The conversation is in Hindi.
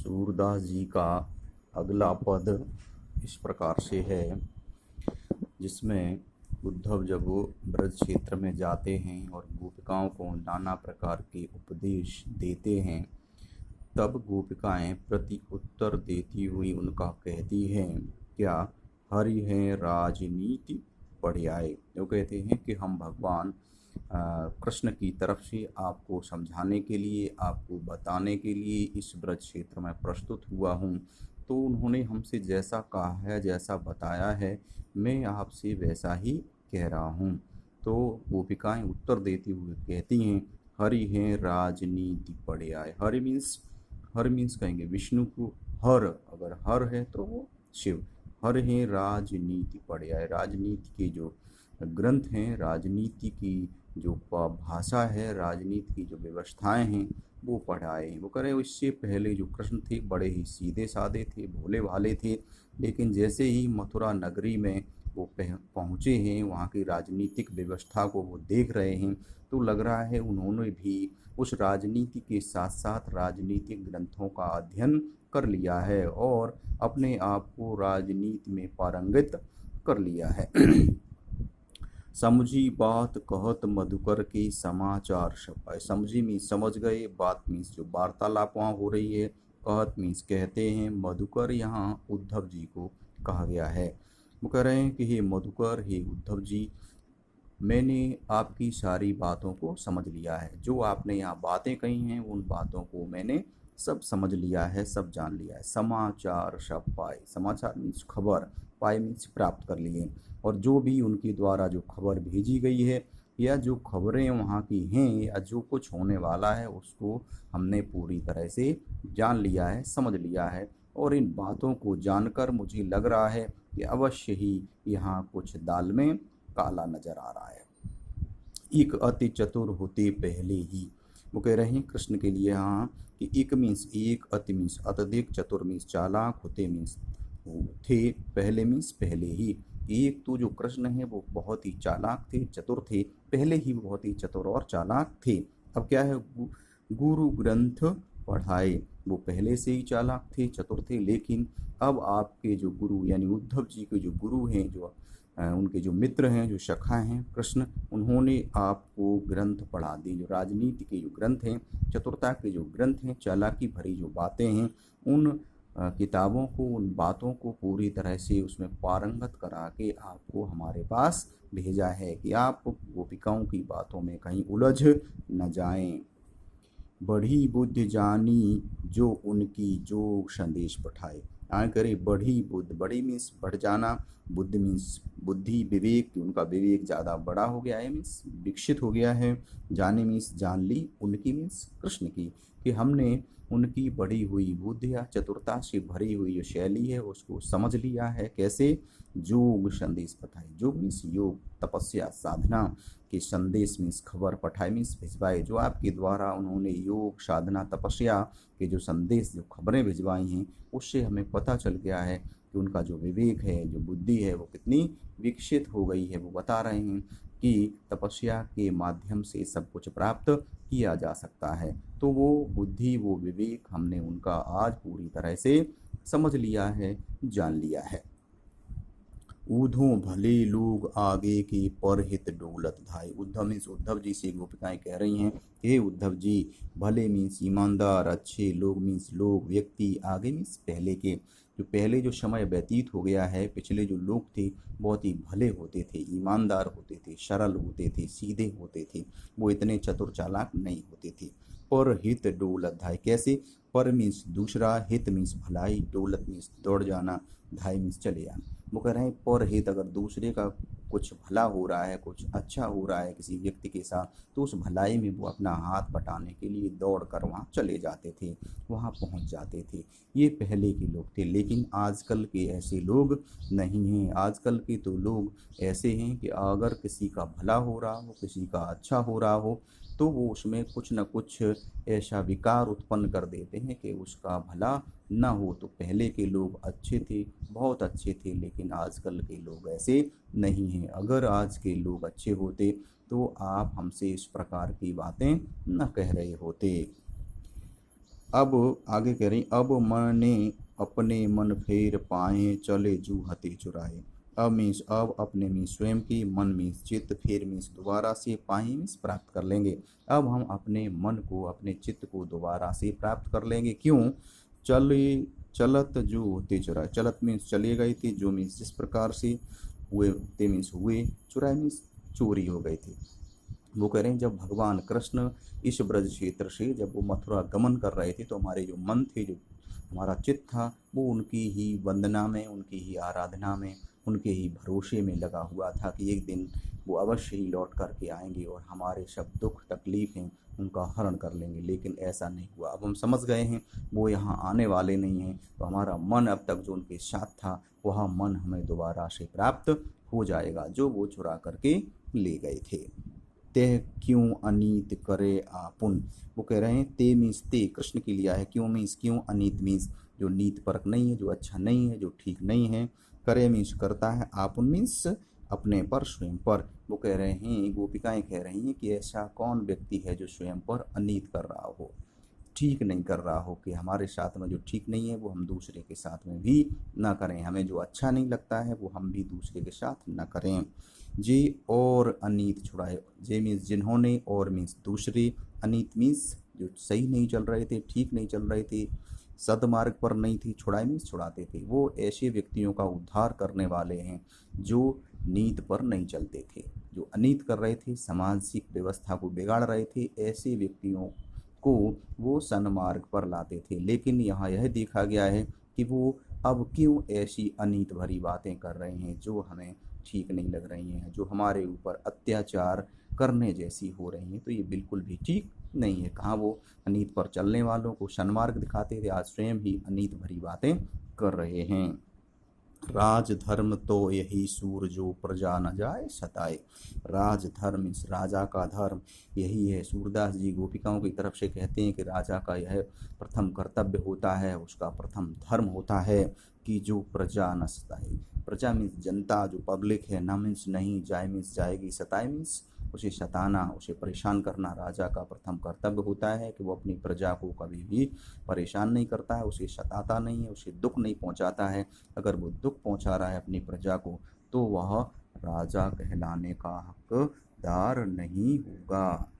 सूरदास जी का अगला पद इस प्रकार से है, जिसमें उद्धव जब वो ब्रज क्षेत्र में जाते हैं और गोपिकाओं को नाना प्रकार के उपदेश देते हैं, तब गोपिकाएं प्रति उत्तर देती हुई उनका कहती हैं, क्या हरि हैं राजनीति पढ़ियाए। वो कहते हैं कि हम भगवान कृष्ण की तरफ से आपको समझाने के लिए, आपको बताने के लिए इस ब्रज क्षेत्र में प्रस्तुत हुआ हूँ। तो उन्होंने हमसे जैसा कहा है, जैसा बताया है, मैं आपसे वैसा ही कह रहा हूँ। तो गोपिकाएं उत्तर देती हुई कहती हैं, हरि हैं राजनीति पढ़ियाए। हर मीन्स कहेंगे विष्णु को। हर, अगर हर है तो वो शिव। हर हैं राजनीति पढ़ियाए। राजनीति के जो ग्रंथ हैं, राजनीति की जो भाषा है, राजनीति की जो व्यवस्थाएं हैं, वो पढ़ाए। वो करें, इससे पहले जो कृष्ण थे बड़े ही सीधे साधे थे, भोले भाले थे, लेकिन जैसे ही मथुरा नगरी में वो पहुँचे हैं, वहाँ की राजनीतिक व्यवस्था को वो देख रहे हैं, तो लग रहा है उन्होंने भी उस राजनीति के साथ साथ राजनीतिक ग्रंथों का अध्ययन कर लिया है और अपने आप को राजनीति में पारंगत कर लिया है। समझी बात कहत मधुकर के समाचार छपाए। समझी मीन्स समझ गए, बात मीन्स जो वार्तालाप वहाँ हो रही है, कहत मीन्स कहते हैं, मधुकर यहाँ उद्धव जी को कहा गया है। वो कह रहे हैं कि हे मधुकर, हे उद्धव जी, मैंने आपकी सारी बातों को समझ लिया है। जो आपने यहाँ बातें कही हैं, उन बातों को मैंने सब समझ लिया है, सब जान लिया है। समाचार सब पाए। समाचार मीन्स खबर, पाए मीन्स प्राप्त कर लिए। और जो भी उनके द्वारा जो खबर भेजी गई है, या जो खबरें वहाँ की हैं, या जो कुछ होने वाला है, उसको हमने पूरी तरह से जान लिया है, समझ लिया है। और इन बातों को जानकर मुझे लग रहा है कि अवश्य ही यहाँ कुछ दाल में काला नजर आ रहा है। एक अति चतुर होते पहले ही। वो कह रहे हैं कृष्ण के लिए यहाँ कि एक मीन्स एक, अति मीन्स अत्यधिक, चतुर मीन्स चालाक, होते मीन्स थे, पहले मीन्स पहले ही। एक तो जो कृष्ण है वो बहुत ही चालाक थे, चतुर थे, पहले ही बहुत ही चतुर और चालाक थे। अब क्या है, गुरु ग्रंथ पढ़ाए। वो पहले से ही चालाक थे, चतुर थे, लेकिन अब आपके जो गुरु यानी उद्धव जी के जो गुरु हैं, जो उनके जो मित्र हैं, जो सखा हैं कृष्ण, उन्होंने आपको ग्रंथ पढ़ा दी। जो राजनीति के जो ग्रंथ हैं, चतुरता के जो ग्रंथ हैं, चालाकी भरी जो बातें हैं, उन किताबों को, उन बातों को पूरी तरह से उसमें पारंगत करा के आपको हमारे पास भेजा है कि आप गोपिकाओं की बातों में कहीं उलझ न जाएं। बढ़ी बुद्धि जानी जो उनकी जो संदेश पठाए। आए करे बढ़ी बुद्धि, बड़ी मीन्स बढ़ जाना, बुद्धि मीन्स बुद्धि, विवेक, उनका विवेक ज़्यादा बड़ा हो गया है, मीन्स विकसित हो गया है। जाने मीन्स जान ली, उनकी मीन्स कृष्ण की, कि हमने उनकी बढ़ी हुई बुद्धि या चतुरता से भरी हुई जो शैली है उसको समझ लिया है। कैसे? योग संदेश पठाए। योग मीन्स योग, तपस्या, साधना के संदेश मीन्स खबर, पठाए मीन्स भिजवाए। जो आपके द्वारा उन्होंने योग, साधना, तपस्या के जो संदेश, जो खबरें भिजवाई हैं, उससे हमें पता चल गया है कि उनका जो विवेक है, जो बुद्धि है, वो कितनी विकसित हो गई है। वो बता रहे हैं कि तपस्या के माध्यम से सब कुछ प्राप्त किया जा सकता है। तो वो बुद्धि, वो विवेक हमने उनका आज पूरी तरह से समझ लिया है, जान लिया है। ऊधों भले लोग आगे के परहित डोलत धाय। उद्धव मीन्स उद्धव जी से गोपिकाएं कह रही हैं, हे उद्धव जी, भले मीन्स ईमानदार, अच्छे, लोग मीन्स लोग, व्यक्ति, आगे मीन्स पहले के। जो पहले जो समय व्यतीत हो गया है, पिछले जो लोग थे बहुत ही भले होते थे, ईमानदार होते थे, सरल होते थे, सीधे होते थे, वो इतने चतुर चालाक नहीं होते थे। पर हित डोलत धाय। कैसे? पर मीन्स दूसरा, हित मीन्स भलाई, डोलत मीन्स दौड़ जाना, धाय मीन्स चले आना। वो कह रहे हैं पर हित, अगर दूसरे का कुछ भला हो रहा है, कुछ अच्छा हो रहा है किसी व्यक्ति के साथ, तो उस भलाई में वो अपना हाथ बटाने के लिए दौड़ कर वहाँ चले जाते थे, वहाँ पहुँच जाते थे। ये पहले के लोग थे, लेकिन आजकल के ऐसे लोग नहीं हैं। आजकल के तो लोग ऐसे हैं कि अगर किसी का भला हो रहा हो, किसी का अच्छा हो रहा हो, तो वो उसमें कुछ न कुछ ऐसा विकार उत्पन्न कर देते हैं कि उसका भला ना हो। तो पहले के लोग अच्छे थे, बहुत अच्छे थे, लेकिन आजकल के लोग ऐसे नहीं हैं। अगर आज के लोग अच्छे होते तो आप हमसे इस प्रकार की बातें न कह रहे होते। अब आगे कह रही, अब मने अपने मन फेर पाए चले जू हते चुराए। अब मीन्स अब अपने मीन्स स्वयं की, मन मीन्स चित्त, फेर मीन्स दोबारा से, पाए मीन्स प्राप्त कर लेंगे। अब हम अपने मन को, अपने चित्त को दोबारा से प्राप्त कर लेंगे। क्यों? चले चलत जो होते चुराए। चलत मीन्स चले गए थे, जो मीन्स जिस प्रकार से, हुए ते मीन्स हुए, चुराए मीन्स चोरी हो गए थे। वो कह रहे हैं जब भगवान कृष्ण इस ब्रज क्षेत्र से जब वो मथुरा गमन कर रहे थे तो हमारे जो मन थे, जो हमारा चित्त था, वो उनकी ही वंदना में, उनकी ही आराधना में, उनके ही भरोसे में लगा हुआ था कि एक दिन वो अवश्य ही लौट करके आएंगे और हमारे सब दुख तकलीफ हैं उनका हरण कर लेंगे। लेकिन ऐसा नहीं हुआ। अब हम समझ गए हैं वो यहाँ आने वाले नहीं हैं, तो हमारा मन अब तक जो उनके साथ था वह मन हमें दोबारा से प्राप्त हो जाएगा, जो वो चुरा करके ले गए थे। ते क्यों अनीत करे आपुन। वो कह रहे हैं ते मीन्स ते कृष्ण के लिया है, क्यों मीन्स क्यों, अनीत मीन्स जो नीत परक नहीं है, जो अच्छा नहीं है, जो ठीक नहीं है। करे मीन्स करता है, आपुन मीन्स अपने पर, स्वयं पर। वो कह रहे हैं, गोपिकाएं कह रही हैं कि ऐसा कौन व्यक्ति है जो स्वयं पर अनीत कर रहा हो, ठीक नहीं कर रहा हो, कि हमारे साथ में जो ठीक नहीं है वो हम दूसरे के साथ में भी ना करें, हमें जो अच्छा नहीं लगता है वो हम भी दूसरे के साथ ना करें। जे और अनीत छुड़ाए। जे मीन्स जिन्होंने, और मीन्स दूसरे, अनीत मीन्स जो सही नहीं चल रहे थे, ठीक नहीं चल रहे थे, सदमार्ग पर नहीं थी, छुड़ाए मीन्स छुड़ाते थे। वो ऐसे व्यक्तियों का उद्धार करने वाले हैं जो नीत पर नहीं चलते थे, जो अनीत कर रहे थे, सामाजिक व्यवस्था को बिगाड़ रहे थे, ऐसे व्यक्तियों को वो सन्मार्ग पर लाते थे। लेकिन यहाँ यह देखा गया है कि वो अब क्यों ऐसी अनीत भरी बातें कर रहे हैं जो हमें ठीक नहीं लग रही हैं, जो हमारे ऊपर अत्याचार करने जैसी हो रही हैं, तो ये बिल्कुल भी ठीक नहीं है। कहाँ वो अनीत पर चलने वालों को सन्मार्ग दिखाते थे, आज स्वयं ही अनीत भरी बातें कर रहे हैं। राजधर्म तो यही सूर जो प्रजा न जाए सताए। राजधर्म इस राजा का धर्म यही है। सूरदास जी गोपिकाओं की तरफ से कहते हैं कि राजा का यह प्रथम कर्तव्य होता है, उसका प्रथम धर्म होता है कि जो प्रजा न सताए। प्रजा मीन्स जनता, जो पब्लिक है, न मीन्स नहीं, जाए मीन्स जाएगी, सताए मीन्स उसे सताना, उसे परेशान करना राजा का प्रथम कर्तव्य होता है कि वो अपनी प्रजा को कभी भी परेशान नहीं करता है, उसे सताता नहीं है, उसे दुख नहीं पहुंचाता है। अगर वो दुख पहुंचा रहा है अपनी प्रजा को तो वह राजा कहलाने का हकदार नहीं होगा।